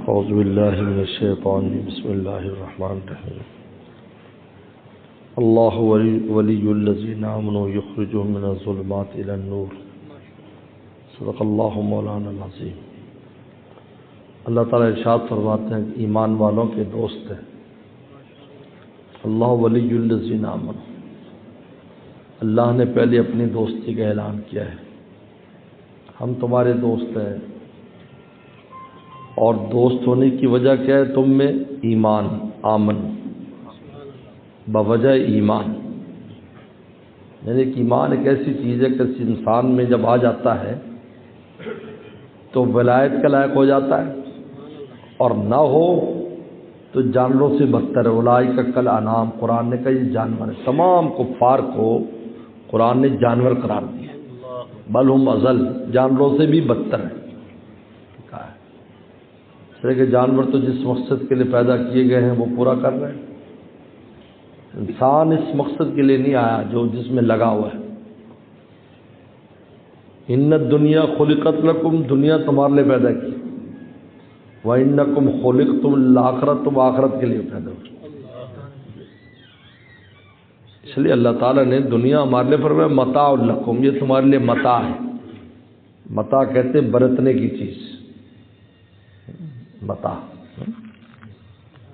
اعوذ باللہ من الشیطان بسم اللہ الرحمن الرحیم اللہ ولی الذین آمنوا یخرجهم من الظلمات الی النور صدق اللہ مولانا العظیم۔ اللہ تعالیٰ ارشاد فرماتے ہیں کہ ایمان والوں کے دوست ہیں۔ اللہ ولی الذین آمنوا، اللہ نے پہلے اپنی دوستی کا اعلان کیا ہے، ہم تمہارے دوست ہیں، اور دوست ہونے کی وجہ کیا ہے؟ تم میں ایمان، آمن، بوجہ ایمان، یعنی کہ ایمان ایک ایسی چیز ہے کہ انسان میں جب آ جاتا ہے تو ولایت کا لائق ہو جاتا ہے، اور نہ ہو تو جانوروں سے بدتر ہے۔ اولئک کالانعام، قرآن نے کہا یہ جانور ہے۔ تمام کفار کو قرآن نے جانور قرار دیا، بل ہم اضل، جانوروں سے بھی بدتر ہے۔ اس طرح کے جانور تو جس مقصد کے لیے پیدا کیے گئے ہیں وہ پورا کر رہے ہیں، انسان اس مقصد کے لیے نہیں آیا جو جس میں لگا ہوا ہے۔ ان الدنیا خلقت لکم، دنیا تمہارے لیے پیدا کی، وانکم خلقتم للآخرۃ، تم آخرت کے لیے پیدا ہوئے۔ اس لیے اللہ تعالیٰ نے دنیا ہمارے لیے فرمایا متاع لکم، یہ تمہارے لیے متاع ہے۔ متاع کہتے ہیں برتنے کی چیز، متاع۔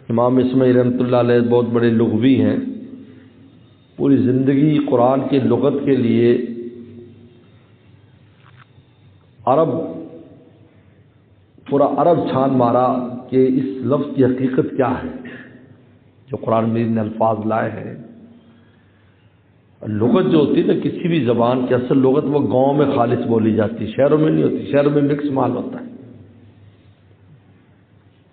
امام اسماعیل رحمۃ اللہ علیہ بہت بڑے لغوی ہیں، پوری زندگی قرآن کی لغت کے لیے پورا عرب چھان مارا کہ اس لفظ کی حقیقت کیا ہے جو قرآن مجید نے الفاظ لائے ہیں۔ لغت جو ہوتی ہے نا کسی بھی زبان کی اصل لغت وہ گاؤں میں خالص بولی جاتی ہے، شہروں میں نہیں ہوتی، شہروں میں مکس مال ہوتا ہے۔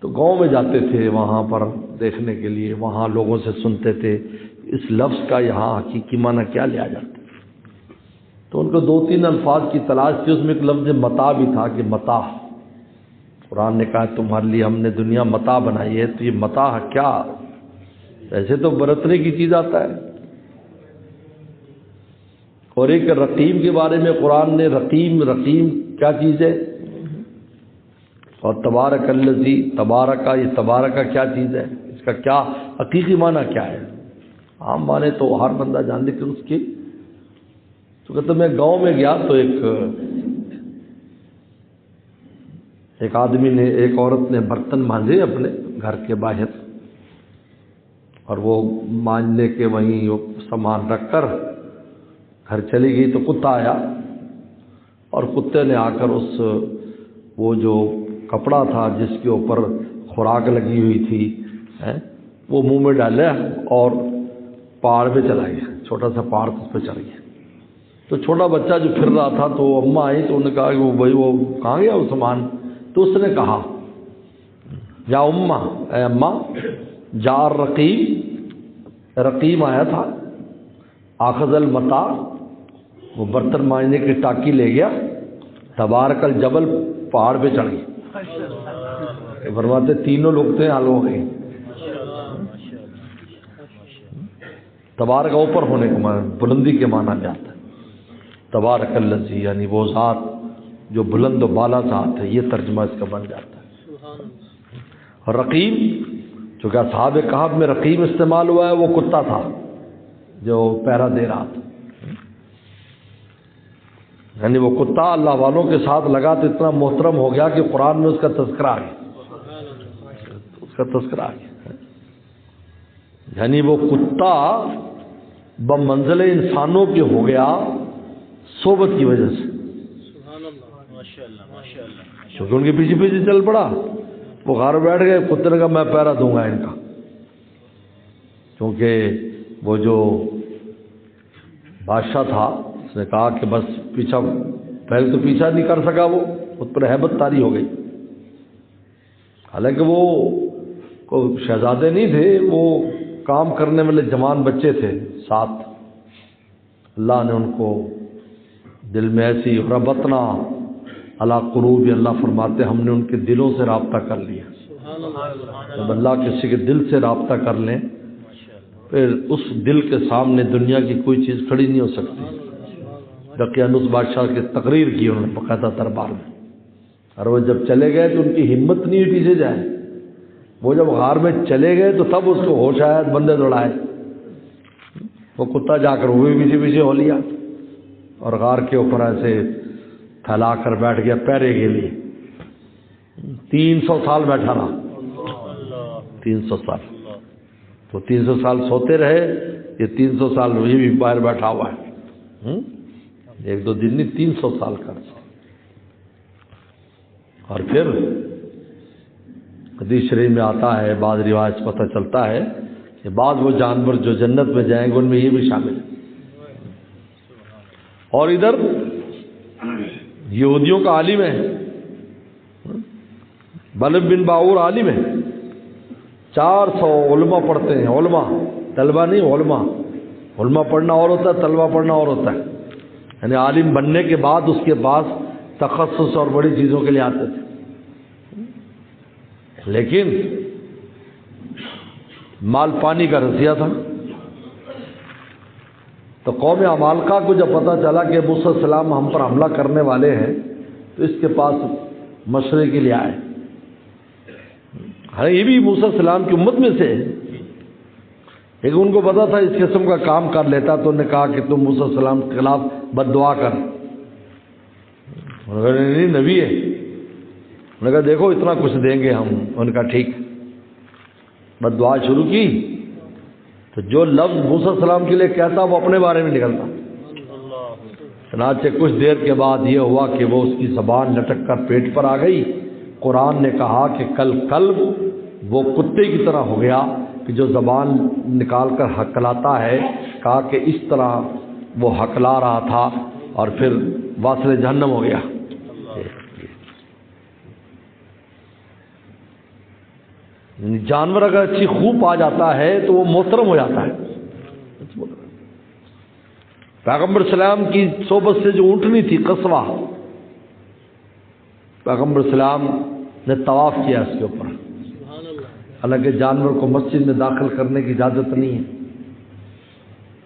تو گاؤں میں جاتے تھے وہاں پر دیکھنے کے لیے، وہاں لوگوں سے سنتے تھے اس لفظ کا یہاں حقیقی معنی کیا لیا جاتا ہے۔ تو ان کو دو تین الفاظ کی تلاش تھی، اس میں ایک لفظ متاع بھی تھا کہ متاع، قرآن نے کہا تمہارے لیے ہم نے دنیا متاع بنائی ہے، تو یہ متاع کیا؟ ایسے تو برتنے کی چیز آتا ہے۔ اور ایک رقیم کے بارے میں قرآن نے رقیم کیا چیز ہے؟ اور تبارک الذی، تبارکہ، یہ تبارکہ کیا چیز ہے؟ اس کا کیا حقیقی معنی کیا ہے؟ عام معنی تو ہر بندہ جان، لیکن اس کی تو کہتے میں گاؤں میں گیا تو ایک آدمی نے، ایک عورت نے برتن مانجے اپنے گھر کے باہر، اور وہ مانجنے کے وہیں وہ سامان رکھ کر گھر چلی گئی تو کتا آیا، اور کتے نے آ کر وہ جو کپڑا تھا جس کے اوپر خوراک لگی ہوئی تھی وہ منہ میں ڈالے اور پہاڑ پہ چلا گیا، چھوٹا سا پہاڑ اس پہ چڑھ گیا۔ تو چھوٹا بچہ جو پھر رہا تھا تو اماں آئی تو انہوں نے کہا کہ وہ بھائی وہ کہاں گیا وہ سامان؟ تو اس نے کہا یا اماں، اے اماں، جار رقیم آیا تھا، آخذ المتاع، وہ برتن مانجنے کی ٹاکی لے گیا، تبارک الجبل، پہاڑ پہ چڑھ گئی۔ فرماتے تینوں لوگ تھے، حال ہو گئے۔ تبارک اوپر ہونے کا معنی، بلندی کے معنی میں آتا ہے۔ تبارک الذی یعنی وہ ذات جو بلند و بالا ذات ہے، یہ ترجمہ اس کا بن جاتا ہے۔ اور رقیم، چونکہ اصحاب کہف میں رقیم استعمال ہوا ہے، وہ کتا تھا جو پہرا دے رہا تھا، یعنی وہ کتا اللہ والوں کے ساتھ لگا تو اتنا محترم ہو گیا کہ قرآن میں اس کا تذکرہ آ گیا، یعنی وہ کتا بمنزل انسانوں کے ہو گیا صحبت کی وجہ سے، کیونکہ ان کے پیچھے پیچھے چل پڑا، وہ گھر بیٹھ گئے، کتے نے کہا میں پہرا دوں گا ان کا، کیونکہ وہ جو بادشاہ تھا اس نے کہا کہ بس پیچھا، پہلے تو پیچھا نہیں کر سکا، وہ اس پر ہیبت طاری ہو گئی، حالانکہ وہ کوئی شہزادے نہیں تھے، وہ کام کرنے والے جوان بچے تھے ساتھ۔ اللہ نے ان کو دل میں ایسی ربطنا علی قلوب، اللہ فرماتے ہم نے ان کے دلوں سے رابطہ کر لیا۔ جب اللہ کسی کے دل سے رابطہ کر لیں پھر اس دل کے سامنے دنیا کی کوئی چیز کھڑی نہیں ہو سکتی۔ دقیانوس بادشاہ کی تقریر کی انہوں نے باقاعدہ دربار میں، اور وہ جب چلے گئے تو ان کی ہمت نہیں ہوئی پیچھے جائے. وہ جب غار میں چلے گئے تو تب اس کو ہوش آیا, بندے دوڑائے. وہ کتا جا کر وہ بھی پیچھے پیچھے ہو لیا اور غار کے اوپر ایسے پھیلا کر بیٹھ گیا پہرے کے لیے. 300 سال بیٹھا رہا, 300 سال. تو 300 سال سوتے رہے, یہ 300 سال وہی بھی باہر بیٹھا ہوا ہے. 1-2 دن نہیں, 300 سال کا. اور پھر حدیث شریف میں آتا ہے, بعض روایت سے پتہ چلتا ہے کہ بعض وہ جانور جو جنت میں جائیں گے ان میں یہ بھی شامل ہے. اور ادھر یہودیوں کا عالم ہے, بلب بن باور عالم ہے, 400 علماء پڑھتے ہیں. علماء, طلبہ نہیں, علماء. علماء پڑھنا اور ہوتا ہے, طلبہ پڑھنا اور ہوتا ہے. یعنی عالم بننے کے بعد اس کے پاس تخصص اور بڑی چیزوں کے لیے آتے تھے. لیکن مال پانی کا رسیا تھا. تو قوم عمالقہ کو جب پتہ چلا کہ موسیٰ علیہ السلام ہم پر حملہ کرنے والے ہیں تو اس کے پاس مشورے کے لیے آئے. ہاں یہ بھی موسیٰ علیہ السلام کی امت میں سے ہے, لیکن ان کو پتا تھا اس قسم کا کام کر لیتا, تو انہوں نے کہا کہ تم موسیٰ علیہ السلام کے خلاف بد دعا کر. انہوں نے کہا نہیں, نبی ہے. انہوں نے کہا دیکھو اتنا کچھ دیں گے ہم. انہوں نے کہا ٹھیک. بد دعا شروع کی تو جو لفظ موسیٰ علیہ السلام کے لیے کہتا وہ اپنے بارے میں نکلتا. چنانچہ کچھ دیر کے بعد یہ ہوا کہ وہ اس کی زبان لٹک کر پیٹ پر آ گئی. قرآن نے کہا کہ قلب وہ کتے کی طرح ہو گیا کہ جو زبان نکال کر ہکلاتا ہے. کہا کہ اس طرح وہ ہکلا رہا تھا اور پھر واصل جہنم ہو گیا. جانور اگر اچھی خوب آ جاتا ہے تو وہ محترم ہو جاتا ہے. پیغمبر السلام کی صحبت سے جو اونٹنی تھی قصوہ, پیغمبر السلام نے طواف کیا اس کے اوپر. حالانکہ جانور کو مسجد میں داخل کرنے کی اجازت نہیں ہے,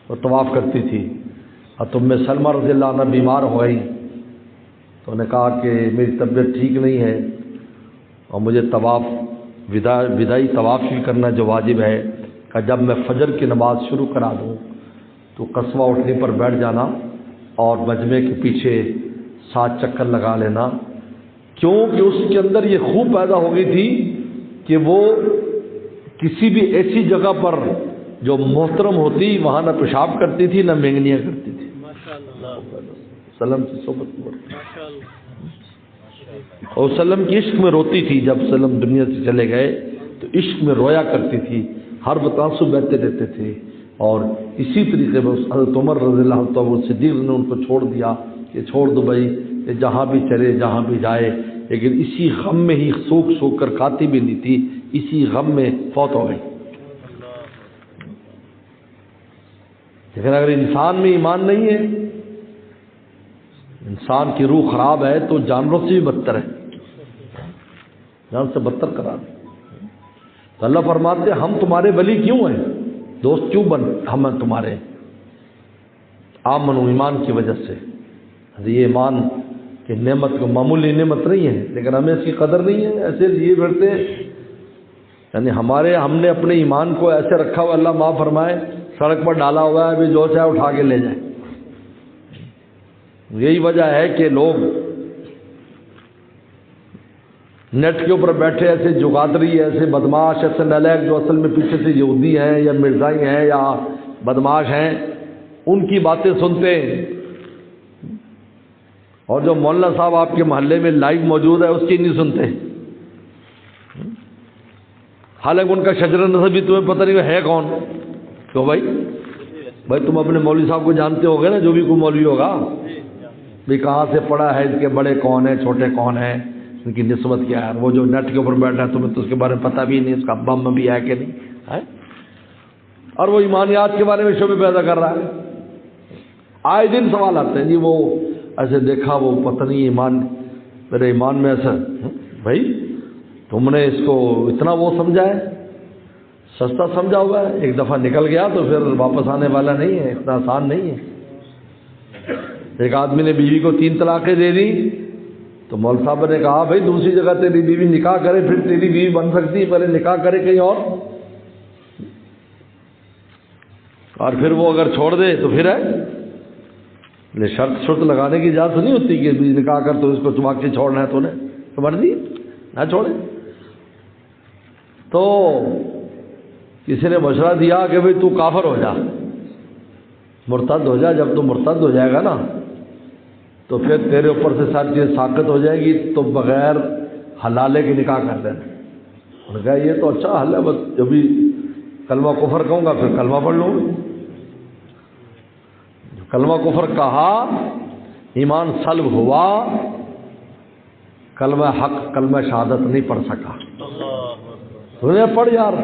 وہ طواف کرتی تھی. اور تم میں سلمہ رضی اللہ عنہ بیمار ہو گئی تو انہوں نے کہا کہ میری طبیعت ٹھیک نہیں ہے اور مجھے طواف وداعی طواف بھی کرنا جو واجب ہے. کہ جب میں فجر کی نماز شروع کرا دوں تو قصوہ اٹھنے پر بیٹھ جانا اور مجمع کے پیچھے 7 چکر لگا لینا. کیونکہ اس کے اندر یہ خوب پیدا ہو گئی تھی کہ وہ کسی بھی ایسی جگہ پر جو محترم ہوتی وہاں نہ پیشاب کرتی تھی نہ مینگنیاں کرتی تھی. وسلم کی صحبت اور وسلم کی عشق میں روتی تھی. جب وسلم دنیا سے چلے گئے تو عشق میں رویا کرتی تھی, ہر وقت آنسو بہتے رہتے تھے. اور اسی طریقے میں حضرت عمر رضی اللہ عنہ صدیق نے ان کو چھوڑ دیا کہ چھوڑ دو بھائی, یہ جہاں بھی چلے جہاں بھی جائے. لیکن اسی غم میں ہی سوکھ سوکھ کر کھاتی بھی نہیں تھی, اسی غم میں فوت ہو گئی. لیکن اگر انسان میں ایمان نہیں ہے, انسان کی روح خراب ہے, تو جانوروں سے بھی بدتر ہے, جان سے بدتر قرار. تو اللہ فرماتے ہیں ہم تمہارے ولی کیوں ہیں, دوست کیوں بن ہم ہیں تمہارے. آمن و ایمان کی وجہ سے. یہ ایمان کہ نعمت کو معمولی نعمت نہیں ہے, لیکن ہمیں اس کی قدر نہیں ہے, ایسے لیے بیٹھتے ہیں. یعنی ہم نے اپنے ایمان کو ایسے رکھا ہوا, اللہ معاف فرمائے, سڑک پر ڈالا ہوا ہے, ابھی جو چاہے اٹھا کے لے جائے. یہی وجہ ہے کہ لوگ نیٹ کے اوپر بیٹھے ایسے جگادری, ایسے بدماش, ایسے نالائق جو اصل میں پیچھے سے یہودی ہیں یا مرزائی ہیں یا بدماش ہیں, ان کی باتیں سنتے ہیں. اور جو مولانا صاحب آپ کے محلے میں لائیو موجود ہے اس کی نہیں سنتے. حالانکہ ان کا شجر نسب بھی تمہیں پتہ نہیں ہے کون. کیوں بھائی تم اپنے مولوی صاحب کو جانتے ہوگے نا, جو بھی کوئی مولوی ہوگا بھی کہاں سے پڑھا ہے, اس کے بڑے کون ہیں, چھوٹے کون ہیں, ان کی نسبت کیا ہے. وہ جو نیٹ کے اوپر بیٹھا ہے تمہیں تو اس کے بارے میں پتہ بھی نہیں, اس کا ابا اما بھی ہے کہ نہیں ہے, اور وہ ایمانیات کے بارے میں شبہ پیدا کر رہا ہے. آئے دن سوال آتے ہیں, جی وہ ایسے دیکھا, وہ پتہ نہیں ایمان, میرے ایمان میں ایسا. بھائی تم نے اس کو اتنا وہ سمجھا ہے, سستا سمجھا ہوا ہے, ایک دفعہ نکل گیا تو پھر واپس آنے والا نہیں ہے, اتنا آسان نہیں ہے. ایک آدمی نے بیوی کو 3 طلاقیں دے دی تو مول صاحب نے کہا بھائی دوسری جگہ تیری بیوی نکاح کرے پھر تیری بیوی بن سکتی ہے، پہلے نکاح کرے کہیں اور پھر وہ اگر چھوڑ دے تو پھر ہے لے شرط لگانے کی اجازت نہیں ہوتی کہ نکاح کر تو اس کو چبا کے چھوڑنا ہے تو نے تو مرضی نہ چھوڑے۔ تو کسی نے مشورہ دیا کہ بھئی تو کافر ہو جا، مرتد ہو جا، جب تو مرتد ہو جائے گا نا تو پھر تیرے اوپر سے ساری چیز ساقط ہو جائے گی، تو بغیر حلالے کے نکاح کر دینا۔ انہوں نے کہا یہ تو اچھا حل ہے، بس جب بھی کلمہ کفر کہوں گا پھر کلمہ پڑھ لوں گا۔ کلمہ کفر کہا، ایمان سلب ہوا، کلمہ حق کلمہ شہادت نہیں پڑھ سکا۔ انہیں پڑھ یار،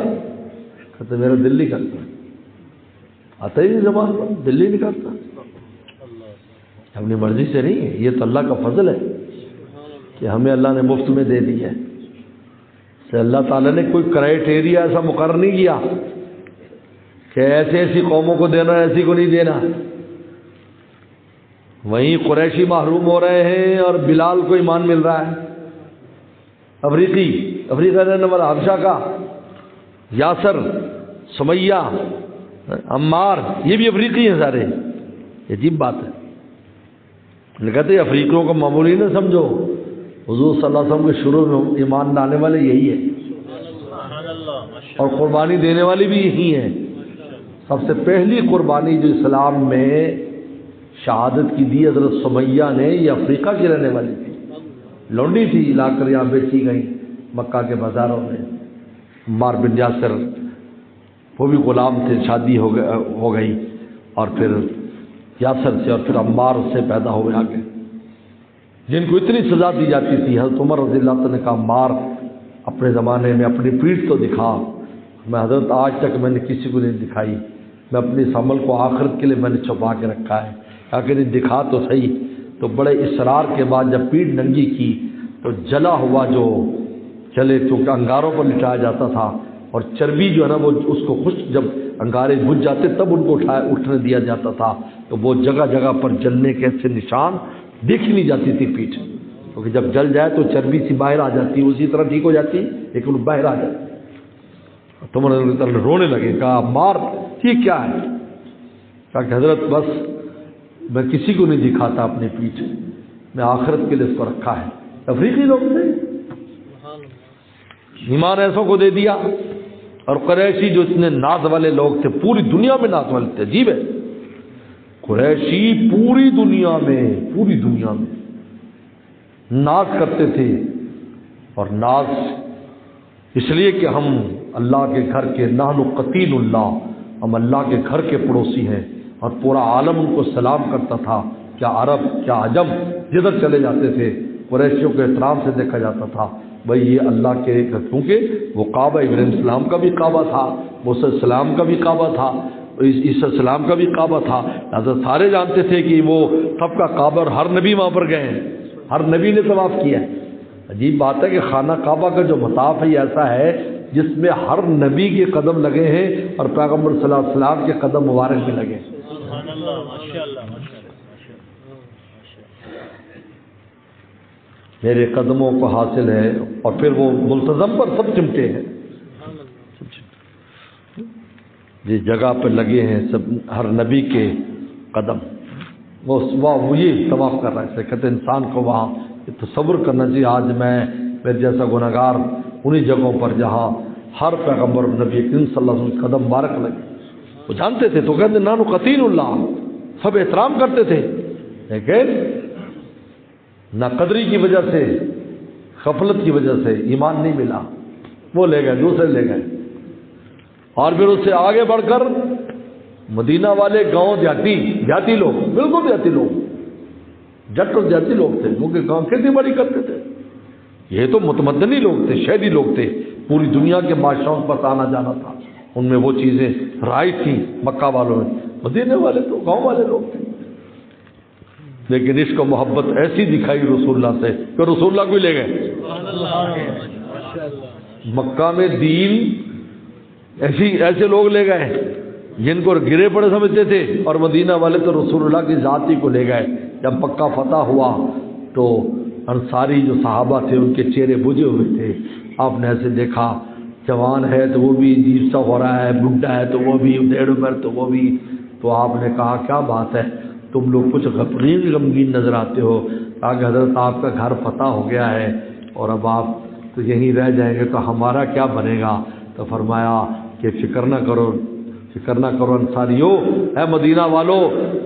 کہتے میرا دل نہیں کرتا، آتا ہی نہیں زبان پر، دل ہی نہیں کرتا، اپنی مرضی سے نہیں ہے، یہ تو اللہ کا فضل ہے کہ ہمیں اللہ نے مفت میں دے دی ہے۔ کہ اللہ تعالیٰ نے کوئی کرائیٹیریا ایسا مقرر نہیں کیا کہ ایسی قوموں کو دینا ایسی کو نہیں دینا۔ وہیں قریشی محروم ہو رہے ہیں اور بلال کو ایمان مل رہا ہے، افریقہ رہنے والا حبشہ کا یاسر، سمیہ، عمار، یہ بھی افریقی ہیں سارے۔ عجیب بات ہے، کہتے ہیں افریقیوں کو معمولی نہ سمجھو، حضور صلی اللہ علیہ وسلم کے شروع میں ایمان لانے والے یہی ہے اور قربانی دینے والی بھی یہی ہیں۔ سب سے پہلی قربانی جو اسلام میں شہادت کی دی حضرت سمیہ نے، یہ افریقہ کی رہنے والی تھی، لونڈی تھی، لا کر یہاں بیچی گئی مکہ کے بازاروں میں۔ عمار بن یاسر وہ بھی غلام تھے، شادی ہو گئی اور پھر یاسر سے اور پھر عمار سے پیدا ہوئے آگے، جن کو اتنی سزا دی جاتی تھی۔ حضرت عمر رضی اللہ عنہ نے کہا عمار اپنے زمانے میں اپنی پیٹھ تو دکھا۔ میں حضرت آج تک میں نے کسی کو نہیں دکھائی، میں اپنے اس عمل کو آخرت کے لیے میں نے چھپا کے رکھا ہے، کہ نہیں دکھا تو صحیح۔ تو بڑے اصرار کے بعد جب پیٹھ ننگی کی تو جلا ہوا جو چلے، چونکہ انگاروں پر لٹایا جاتا تھا اور چربی جو ہے نا وہ اس کو خشک، جب انگارے بجھ جاتے تب ان کو اٹھنے دیا جاتا تھا، تو وہ جگہ جگہ پر جلنے کے ایسے نشان دیکھی نہیں جاتی تھی پیٹھ، کیونکہ جب جل جائے تو چربی سی باہر آ جاتی، اسی طرح ٹھیک ہو جاتی لیکن وہ باہر آ جاتی۔ تم نے رونے لگے، کہا مار یہ کیا ہے؟ کہا کہ حضرت بس میں کسی کو نہیں دکھاتا اپنی پیٹھ، میں آخرت کے لیے اس کو رکھا ہے۔ افریقی لوگ تھے، ایمان ایسوں کو دے دیا۔ اور قریشی جو اتنے ناز والے لوگ تھے، پوری دنیا میں ناز والے تھے۔ عجیب ہے، قریشی پوری دنیا میں ناز کرتے تھے، اور ناز اس لیے کہ ہم اللہ کے گھر کے، نحن قتیل اللہ، ہم اللہ کے گھر کے پڑوسی ہیں، اور پورا عالم ان کو سلام کرتا تھا، کیا عرب کیا عجم، جدھر چلے جاتے تھے قریشیوں کے احترام سے دیکھا جاتا تھا، بھئی یہ اللہ کے گھر، کیونکہ وہ کعبہ ابراہیم السلام کا بھی کعبہ تھا، موسیٰ السلام کا بھی کعبہ تھا، عیسیٰ السلام کا بھی کعبہ تھا، لہذا سارے جانتے تھے کہ وہ سب کا کعبہ، اور ہر نبی وہاں پر گئے ہیں، ہر نبی نے طواف کیا ہے۔ عجیب بات ہے کہ خانہ کعبہ کا جو مطاف ہے یہ ایسا ہے جس میں ہر نبی کے قدم لگے ہیں اور پیغمبر صلی اللہ علیہ وسلم کے قدم مبارک بھی لگے۔ سبحان اللہ، ماشاءاللہ، میرے قدموں کو حاصل ہے، اور پھر وہ ملتزم پر سب چمٹے ہیں، جس جگہ پہ لگے ہیں سب ہر نبی کے قدم، وہ یہ طواف کر رہا ہے۔ کہتے انسان کو وہاں تصور کرنا چاہیے، آج میں میرے جیسا گناہگار انہی جگہوں پر جہاں ہر پیغمبر نبی کریم صلی اللہ علیہ وسلم قدم مبارک لگے۔ وہ جانتے تھے، تو کہتے نانو قتیل اللہ، سب احترام کرتے تھے، لیکن نہ قدری کی وجہ سے، غفلت کی وجہ سے ایمان نہیں ملا، وہ لے گئے، دوسرے لے گئے۔ اور پھر اس سے آگے بڑھ کر مدینہ والے گاؤں دیہاتی لوگ، بالکل دیہاتی لوگ، جٹ اور دیہاتی لوگ تھے، کیونکہ گاؤں کھیتی باڑی کرتے تھے۔ یہ تو متمدنی لوگ تھے، شہری لوگ تھے، پوری دنیا کے بادشاہوں کے پاس آنا جانا تھا، ان میں وہ چیزیں رائج تھیں مکہ والوں میں۔ مدینے والے تو گاؤں والے لوگ تھے، لیکن عشق و محبت ایسی دکھائی رسول اللہ سے کہ رسول اللہ کو لے گئے۔ مکہ میں دین ایسے لوگ لے گئے جن کو گرے پڑے سمجھتے تھے، اور مدینہ والے تو رسول اللہ کی ذات ہی کو لے گئے۔ جب مکہ فتح ہوا تو انصاری جو صحابہ تھے ان کے چہرے بجھے ہوئے تھے. آپ نے ایسے دیکھا جوان ہے تو وہ بھی عجیب سا ہو رہا ہے, بڈھا ہے تو وہ بھی, ڈیڑھ عمر تو وہ بھی. تو آپ نے کہا کیا بات ہے, تم لوگ کچھ غمگین نظر آتے ہو. کہا کہ حضرت آپ کا گھر فتح ہو گیا ہے اور اب آپ تو یہیں رہ جائیں گے تو ہمارا کیا بنے گا. تو فرمایا کہ فکر نہ کرو انصاریو, اے مدینہ والو,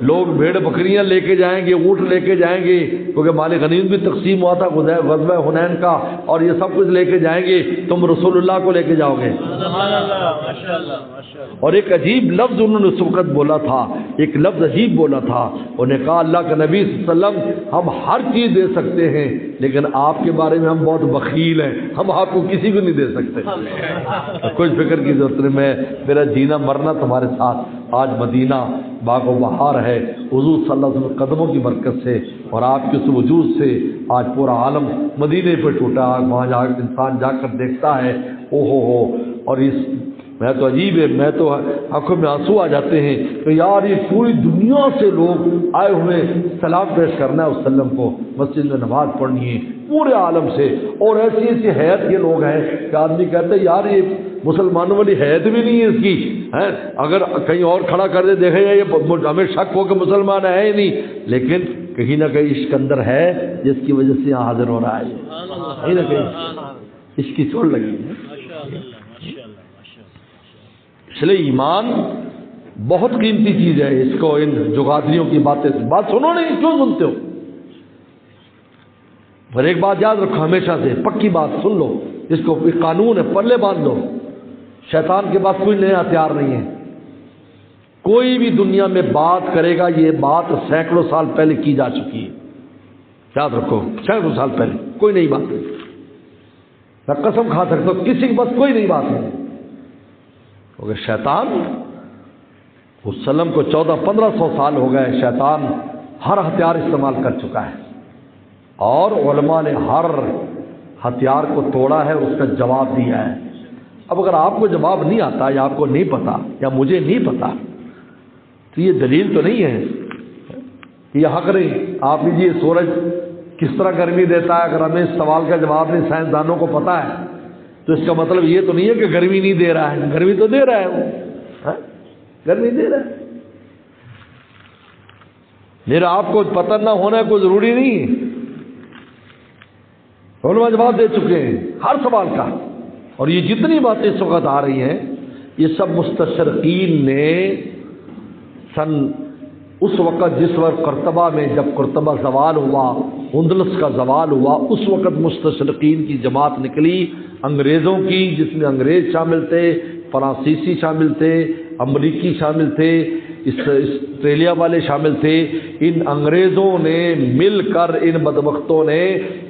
لوگ بھیڑ بکریاں لے کے جائیں گے, اونٹ لے کے جائیں گے, کیونکہ مال غنیمت بھی تقسیم ہوا تھا غزوہ حنین کا, اور یہ سب کچھ لے کے جائیں گے. تم رسول اللہ کو لے کے جاؤ گے. اور ایک عجیب لفظ انہوں نے اس وقت بولا تھا, ایک لفظ عجیب بولا تھا. انہوں نے کہا اللہ کے نبی صلی اللہ علیہ وسلم ہم ہر چیز دے سکتے ہیں لیکن آپ کے بارے میں ہم بہت بخیل ہیں, ہم آپ کو کسی کو نہیں دے سکتے. کچھ فکر کی ضرورت نہیں, میں میرا جینا مرنا تمہارے ساتھ. آج مدینہ باغ و بہار ہے حضور صلی اللہ علیہ وسلم قدموں کی برکت سے, اور آپ کے اس وجود سے آج پورا عالم مدینے پہ ٹوٹا. وہاں جا انسان جا کر دیکھتا ہے او ہو, اور اس میں تو عجیب ہے, میں تو آنکھوں میں آنسو آ جاتے ہیں کہ یار یہ پوری دنیا سے لوگ آئے ہوئے سلام پیش کرنا ہے اس وسلم کو, مسجد میں نماز پڑھنی ہے پورے عالم سے, اور ایسی ایسی حیت کے لوگ ہیں کہ آدمی کہتے ہیں یار یہ مسلمانوں والی حیت بھی نہیں ہے اس کی, اگر کہیں اور کھڑا کر دے دیکھے یہ ہمیں شک ہو کہ مسلمان ہے ہی نہیں, لیکن کہیں نہ کہیں عشق اندر ہے جس کی وجہ سے یہاں حاضر ہو رہا ہے, کہیں نہ کہیں عشق کی چوٹ لگی ہے. اس لیے ایمان بہت قیمتی چیز ہے, اس کو ان جغادریوں کی بات سنو نہیں, کیوں سنتے ہو؟ پر ایک بات یاد رکھو ہمیشہ سے, پکی بات سن لو, اس کو ایک قانون ہے, پلے باندھ لو. شیطان کے پاس کوئی نیا ہتھیار نہیں ہے. کوئی بھی دنیا میں بات کرے گا یہ بات سینکڑوں سال پہلے کی جا چکی ہے, یاد رکھو, سینکڑوں سال پہلے کوئی نئی بات نہیں. میں قسم کھا سکتا ہوں کسی کے پاس کوئی نئی بات نہیں, کیونکہ شیطان وسلم کو 1400-1500 سال ہو گئے, شیطان ہر ہتھیار استعمال کر چکا ہے, اور علماء نے ہر ہتھیار کو توڑا ہے, اس کا جواب دیا ہے. اب اگر آپ کو جواب نہیں آتا یا آپ کو نہیں پتا یا مجھے نہیں پتا تو یہ دلیل تو نہیں ہے کہ یہ حق نہیں. آپ لیجیے سورج کس طرح گرمی دیتا ہے, اگر ہمیں اس سوال کا جواب نہیں سائنسدانوں کو پتا ہے تو اس کا مطلب یہ تو نہیں ہے کہ گرمی نہیں دے رہا ہے, گرمی تو دے رہا ہے وہ, گرمی دے رہا ہے. میرا آپ کو پتہ نہ ہونا کوئی ضروری نہیں ہے, علماء جواب دے چکے ہیں ہر سوال کا. اور یہ جتنی باتیں اس وقت آ رہی ہیں یہ سب مستشرقین نے اس وقت جس وقت قرطبہ میں, جب قرطبہ زوال ہوا, اندلس کا زوال ہوا, اس وقت مستشرقین کی جماعت نکلی, انگریزوں کی, جس میں انگریز شامل تھے, فرانسیسی شامل تھے, امریکی شامل تھے, آسٹریلیا والے شامل تھے. ان انگریزوں نے مل کر ان بدبختوں نے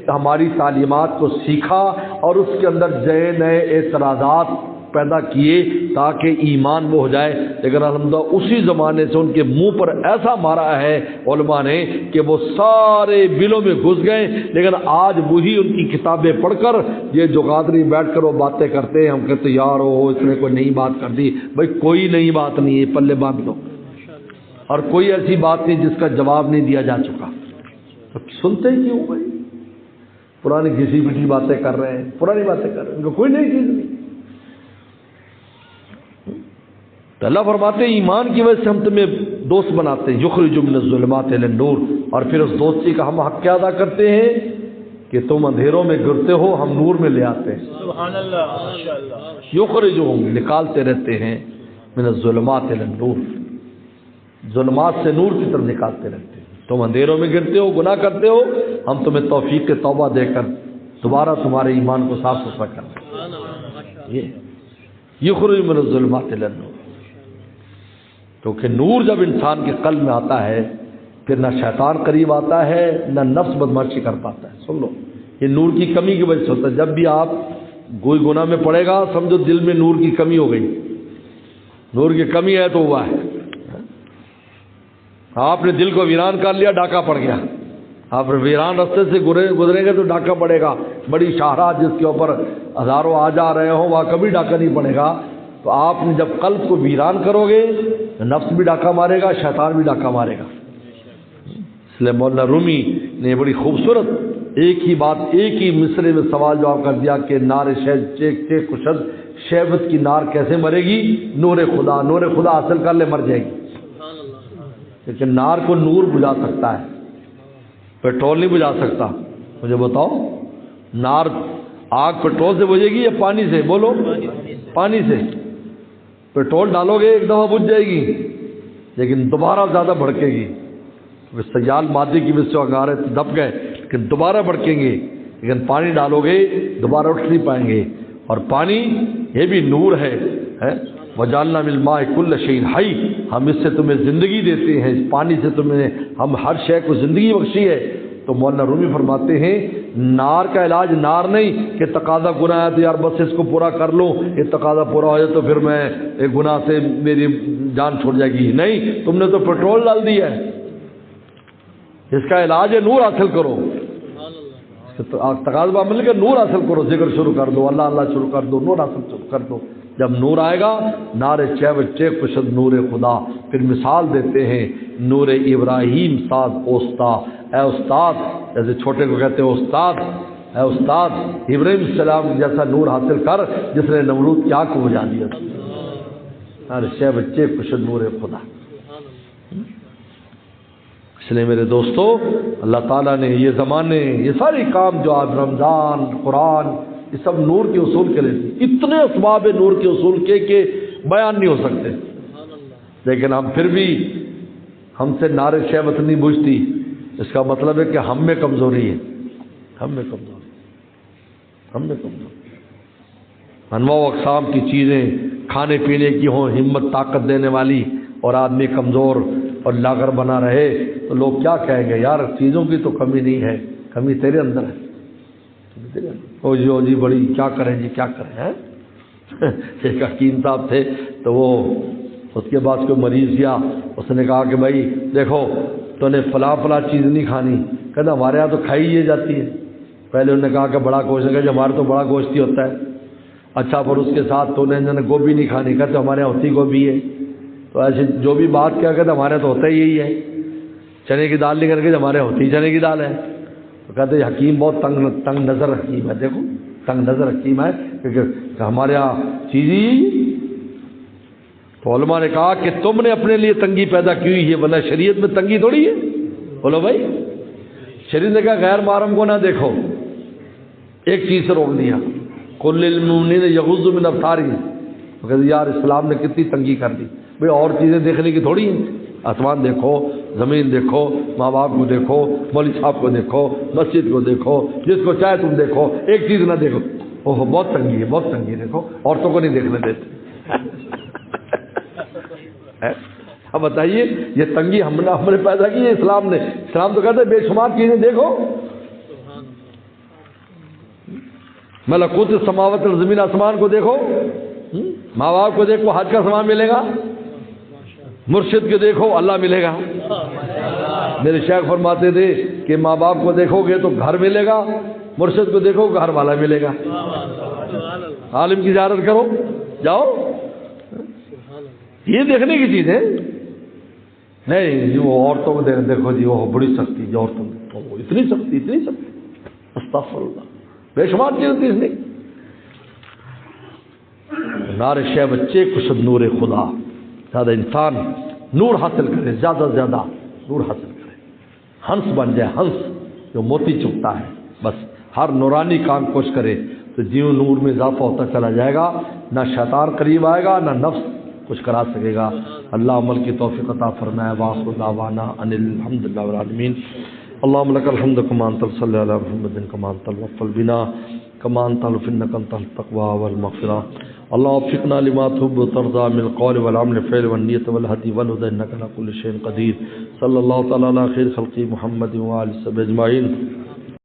ہماری تعلیمات کو سیکھا اور اس کے اندر نئے اعتراضات پیدا کیے تاکہ ایمان وہ ہو جائے. لیکن الحمدللہ اسی زمانے سے ان کے منہ پر ایسا مارا ہے علماء نے کہ وہ سارے بلوں میں گھس گئے. لیکن آج وہی ان کی کتابیں پڑھ کر یہ جو قادری بیٹھ کر وہ باتیں کرتے ہیں, ہم کہتے یار ہو اس نے کوئی نئی بات کر دی. بھائی کوئی نئی بات نہیں ہے, پلے باندھ لو, اور کوئی ایسی بات نہیں جس کا جواب نہیں دیا جا چکا. تو سنتے ہی کیوں بھائی, پرانی کسی بھی باتیں کر رہے ہیں, پرانی باتیں کر رہے ہیں, ان کو کوئی نئی چیز نہیں. تو اللہ فرماتے ہیں ایمان کی وجہ سے ہم تمہیں دوست بناتے ہیں, یخرج من الظلمات الی النور, اور پھر اس دوستی کا ہم حق کیا ادا کرتے ہیں کہ تم اندھیروں میں گرتے ہو, ہم نور میں لے آتے ہیں. سبحان اللہ, ماشاءاللہ. یخرجہم, نکالتے رہتے ہیں, من الظلمات الی النور, ظلمات سے نور کی طرف نکالتے رہتے ہیں. تم اندھیروں میں گرتے ہو, گناہ کرتے ہو, ہم تمہیں توفیق توبہ دے کر دوبارہ تمہارے ایمان کو صاف ستھرا کرتے ہیں. یخرج من الظلمات الی النور, کیونکہ نور جب انسان کے قلب میں آتا ہے پھر نہ شیطان قریب آتا ہے نہ نفس بدمعاشی کر پاتا ہے. سن لو, یہ نور کی کمی کی وجہ سے ہوتا ہے. جب بھی آپ کوئی گناہ میں پڑے گا سمجھو دل میں نور کی کمی ہو گئی, نور کی کمی ہے تو ہوا ہے. آپ نے دل کو ویران کر لیا, ڈاکہ پڑ گیا. آپ ویران رستے سے گزریں گے تو ڈاکہ پڑے گا. بڑی شاہراہ جس کے اوپر ہزاروں آ جا رہے ہوں وہاں کبھی ڈاکہ نہیں پڑے گا. تو آپ نے جب قلب کو ویران کرو گے نفس بھی ڈاکہ مارے گا, شیطان بھی ڈاکہ مارے گا. اس لیے مولانا رومی نے بڑی خوبصورت ایک ہی بات ایک ہی مصرے میں سوال جواب کر دیا کہ نار چیک کشد شہوت کی نار کیسے مرے گی؟ نور خدا، نور خدا حاصل کر لے مر جائے گی. لیکن نار کو نور بجھا سکتا ہے، پیٹرول نہیں بجھا سکتا. مجھے بتاؤ نار آگ پیٹرول سے بجھے گی یا پانی سے؟ بولو. پانی سے. پیٹرول ڈالو گے ایک دفعہ بجھ جائے گی لیکن دوبارہ زیادہ بھڑکے گی. سیال مادے کی وجہ سے انگارے دب گئے لیکن دوبارہ بھڑکیں گے. لیکن پانی ڈالو گے دوبارہ اٹھ نہیں پائیں گے. اور پانی یہ بھی نور ہے. وجعلنا من الماء كل شيء حي، ہم اس سے تمہیں زندگی دیتے ہیں، اس پانی سے تمہیں ہم ہر شے کو زندگی بخشی ہے. تو مولانا رومی فرماتے ہیں نار کا علاج نار نہیں کہ تقاضا گناہ ہے تو یار بس اس کو پورا کر لوں، یہ تقاضا پورا ہو جائے تو پھر میں ایک گناہ سے میری جان چھوڑ جائے گی. نہیں، تم نے تو پیٹرول ڈال دیا ہے. اس کا علاج ہے نور حاصل کرو. تقاضا مل کے نور حاصل کرو، ذکر شروع کر دو، اللہ اللہ شروع کر دو، نور حاصل شروع کر دو. جب نور آئے گا نار چیک کشد نور خدا. پھر مثال دیتے ہیں نور ابراہیم ساز اوستا. اے استاد، جیسے چھوٹے کو کہتے ہیں استاد، اے استاد ابراہیم السلام جیسا نور حاصل کر جس نے نمرود کی آگ کو بجھا دیا. نار چیک کشد نور خدا. اس لیے میرے دوستو اللہ تعالیٰ نے یہ زمانے یہ ساری کام جو آج رمضان قرآن یہ سب نور کے اصول کے لیے اتنے اسباب نور کے اصول کے کہ بیان نہیں ہو سکتے. لیکن ہم پھر بھی ہم سے نار شہوت نہیں بجھتی. اس کا مطلب ہے کہ ہم میں کمزوری ہے. ہم میں کمزوری انواع و اقسام کی چیزیں کھانے پینے کی ہوں ہمت طاقت دینے والی اور آدمی کمزور اور لاغر بنا رہے تو لوگ کیا کہیں گے؟ یار چیزوں کی تو کمی نہیں ہے، کمی تیرے اندر ہے. او جی بڑی کیا کریں جی کیا کریں. ایک حکیم صاحب تھے تو وہ اس کے بعد کوئی مریض گیا، اس نے کہا کہ بھائی دیکھو تو نے فلاں چیز نہیں کھانی. کہتا ہمارے یہاں تو کھائی یہ جاتی ہے. پہلے انہوں نے کہا کہ بڑا گوشت ہے، ہمارے تو بڑا گوشت ہی ہوتا ہے. اچھا پر اس کے ساتھ تو نے گوبھی نہیں کھانی. کہتے ہمارے یہاں ہوتی گوبھی ہے. تو ایسے جو بھی بات کیا کہتے ہمارے یہاں تو ہوتا ہی یہی ہے. چنے کی دال نہیں کر کے ہمارے یہاں ہوتی چنے کی دال ہے. تو کہتے حکیم بہت تنگ نظر حکیم ہے. دیکھو تنگ نظر حکیم ہے کیونکہ ہمارے یہاں چیز ہی. تو علماء نے کہا کہ تم نے اپنے لیے تنگی پیدا کی ہوئی ہے ورنہ شریعت میں تنگی تھوڑی ہے. بولو بھائی، شریعت نے کہا غیر محرم کو نہ دیکھو. ایک چیز سے روک دیا قل للمؤمنین یغضوا من ابصارہم. تو کہتے یار اسلام نے کتنی تنگی کر دی. بھئی اور چیزیں دیکھنے کی تھوڑی ہیں. آسمان دیکھو، زمین دیکھو، ماں باپ کو دیکھو، مولوی صاحب کو دیکھو، مسجد کو دیکھو، جس کو چاہے تم دیکھو، ایک چیز نہ دیکھو. اوہ بہت تنگی ہے، بہت تنگی ہے. دیکھو عورتوں کو نہیں دیکھنے دیتے. اب بتائیے یہ تنگی ہم نے پیدا کی ہے اسلام نے. اسلام تو کہتے بے شمار چیزیں دیکھو. ملکوت السماوات والزمین، آسمان کو دیکھو، ماں باپ کو دیکھو حج کا سامان ملے گا، مرشد کو دیکھو اللہ ملے گا. میرے شیخ فرماتے تھے کہ ماں باپ کو دیکھو گے تو گھر ملے گا، مرشد کو دیکھو گھر والا ملے گا. عالم کی زیارت کرو جاؤ، یہ دیکھنے کی چیز ہے. نہیں جی وہ عورتوں کو دیکھو جی وہ بڑی سختی جو عورتوں کو اتنی سختی استغفر اللہ بے شمار چیز ہوتی ہے. نار شہ بچے کشد نور خدا. زیادہ انسان نور حاصل کرے، زیادہ سے زیادہ نور حاصل کرے، ہنس بن جائے، ہنس جو موتی چپتا ہے. بس ہر نورانی کام کوشش کرے تو جیوں نور میں اضافہ ہوتا چلا جائے گا. نہ شیطان قریب آئے گا، نہ نفس کچھ کرا سکے گا. اللہ عمل کی توفیق عطا فرمائے. وآخر دعوانا ان الحمد للہ رب العالمین. اللهم لك الحمد كما انت صلی علی محمد كما انت الوفل بنا كما انت انك انت التقوى والمغفرة. اللهم وفقنا لما تحب وترضى من القول والعمل والفعل والنية والهدي والهدى انك على كل شيء قدير. صلى الله تعالى على خير خلقه محمد وآله وصحبه اجمعين.